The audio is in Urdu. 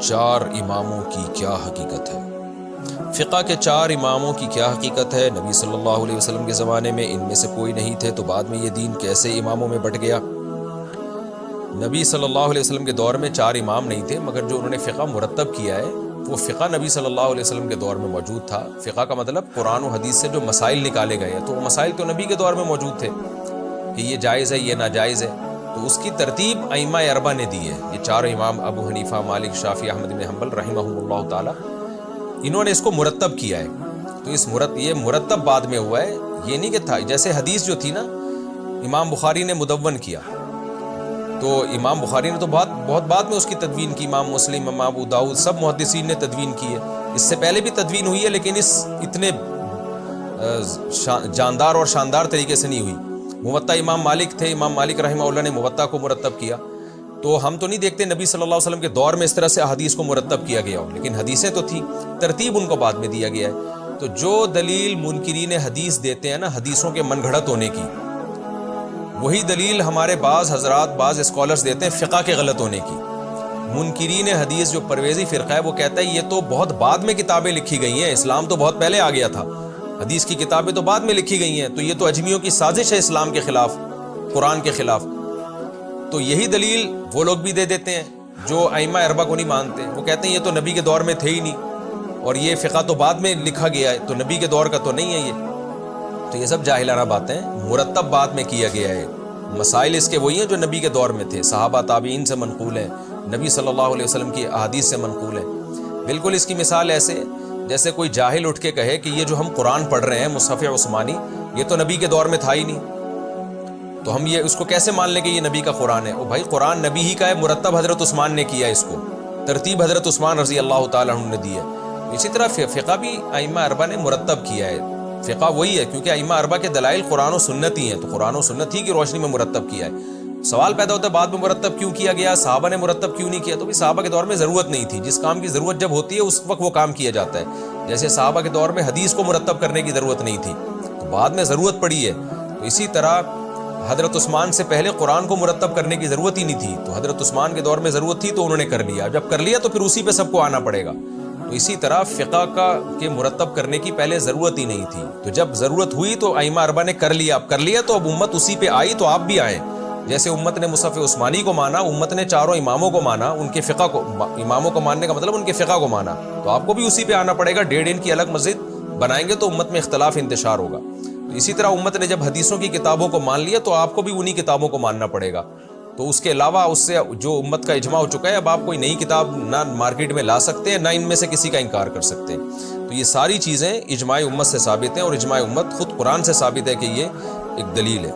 چار اماموں کی کیا حقیقت ہے؟ فقہ کے چار اماموں کی کیا حقیقت ہے؟ نبی صلی اللہ علیہ وسلم کے زمانے میں ان میں سے کوئی نہیں تھے، تو بعد میں یہ دین کیسے اماموں میں بٹ گیا؟ نبی صلی اللہ علیہ وسلم کے دور میں چار امام نہیں تھے، مگر جو انہوں نے فقہ مرتب کیا ہے وہ فقہ نبی صلی اللہ علیہ وسلم کے دور میں موجود تھا۔ فقہ کا مطلب قرآن و حدیث سے جو مسائل نکالے گئے ہیں، تو وہ مسائل تو نبی کے دور میں موجود تھے کہ یہ جائز ہے، یہ ناجائز ہے، تو اس کی ترتیب ائمہ اربعہ نے دی ہے۔ یہ چار امام ابو حنیفہ، مالک، شافعی، احمد بن حنبل رحمہم اللہ تعالی، انہوں نے اس کو مرتب کیا ہے۔ تو یہ مرتب بعد میں ہوا ہے، یہ نہیں کہ تھا جیسے حدیث جو تھی نا، امام بخاری نے مدون کیا، تو امام بخاری نے تو بہت بعد میں اس کی تدوین کی، امام مسلم، امام ابو داؤد، سب محدثین نے تدوین کی ہے۔ اس سے پہلے بھی تدوین ہوئی ہے، لیکن اس اتنے جاندار اور شاندار طریقے سے نہیں ہوئی۔ موطا امام مالک تھے، امام مالک رحمہ اللہ نے موطا کو مرتب کیا، تو ہم تو نہیں دیکھتے نبی صلی اللہ علیہ وسلم کے دور میں اس طرح سے احادیث کو مرتب کیا گیا ہو، لیکن حدیثیں تو تھیں، ترتیب ان کو بعد میں دیا گیا ہے۔ تو جو دلیل منکرین حدیث دیتے ہیں نا حدیثوں کے من گھڑت ہونے کی، وہی دلیل ہمارے بعض حضرات، بعض اسکالرز دیتے ہیں فقہ کے غلط ہونے کی۔ منکرین حدیث جو پرویزی فرقہ ہے وہ کہتا ہے یہ تو بہت بعد میں کتابیں لکھی گئی ہیں، اسلام تو بہت پہلے آ گیا تھا، حدیث کی کتابیں تو بعد میں لکھی گئی ہیں، تو یہ تو اجمیوں کی سازش ہے اسلام کے خلاف، قرآن کے خلاف۔ تو یہی دلیل وہ لوگ بھی دے دیتے ہیں جو ائمہ اربعہ کو نہیں مانتے، وہ کہتے ہیں یہ تو نبی کے دور میں تھے ہی نہیں، اور یہ فقہ تو بعد میں لکھا گیا ہے، تو نبی کے دور کا تو نہیں ہے یہ۔ تو یہ سب جاہلانہ باتیں، مرتب بعد میں کیا گیا ہے۔ مسائل اس کے وہی ہیں جو نبی کے دور میں تھے، صحابہ تابعین سے منقول ہیں، نبی صلی اللہ علیہ وسلم کی احادیث سے منقول ہیں۔ بالکل اس کی مثال ایسے جیسے کوئی جاہل اٹھ کے کہے کہ یہ جو ہم قرآن پڑھ رہے ہیں مصحف عثمانی، یہ تو نبی کے دور میں تھا ہی نہیں، تو ہم یہ اس کو کیسے مان لیں کہ یہ نبی کا قرآن ہے؟ او بھائی قرآن نبی ہی کا ہے، مرتب حضرت عثمان نے کیا اس کو، ترتیب حضرت عثمان رضی اللہ تعالیٰ عنہ نے دی ہے۔ اسی طرح فقہ بھی ائمہ اربعہ نے مرتب کیا ہے، فقہ وہی ہے، کیونکہ ائمہ اربعہ کے دلائل قرآن و سنت ہی ہیں، تو قرآن و سنت ہی کی روشنی میں مرتب کیا ہے۔ سوال پیدا ہوتا ہے بعد میں مرتب کیوں کیا گیا، صحابہ نے مرتب کیوں نہیں کیا؟ تو بھی صحابہ کے دور میں ضرورت نہیں تھی، جس کام کی ضرورت جب ہوتی ہے اس وقت وہ کام کیا جاتا ہے۔ جیسے صحابہ کے دور میں حدیث کو مرتب کرنے کی ضرورت نہیں تھی، تو بعد میں ضرورت پڑی ہے، تو اسی طرح حضرت عثمان سے پہلے قرآن کو مرتب کرنے کی ضرورت ہی نہیں تھی، تو حضرت عثمان کے دور میں ضرورت تھی تو انہوں نے کر لیا، جب کر لیا تو پھر اسی پہ سب کو آنا پڑے گا۔ تو اسی طرح فقہ کے مرتب کرنے کی پہلے ضرورت ہی نہیں تھی، تو جب ضرورت ہوئی تو ائمہ اربعہ نے کر لیا، اب کر لیا تو اب امت اسی پہ آئی، تو آپ بھی آئیں۔ جیسے امت نے مصحف عثمانی کو مانا، امت نے چاروں اماموں کو مانا، ان کے فقہ کو، اماموں کو ماننے کا مطلب ان کے فقہ کو مانا، تو آپ کو بھی اسی پہ آنا پڑے گا۔ 1.5 ان کی الگ مسجد بنائیں گے تو امت میں اختلاف انتشار ہوگا۔ تو اسی طرح امت نے جب حدیثوں کی کتابوں کو مان لیا تو آپ کو بھی انہی کتابوں کو ماننا پڑے گا۔ تو اس کے علاوہ اس سے جو امت کا اجماع ہو چکا ہے، اب آپ کوئی نئی کتاب نہ مارکیٹ میں لا سکتے ہیں، نہ ان میں سے کسی کا انکار کر سکتے ہیں۔ تو یہ ساری چیزیں اجماع امت سے ثابت ہیں، اور اجماع امت خود قرآن سے ثابت ہے کہ یہ ایک دلیل ہے۔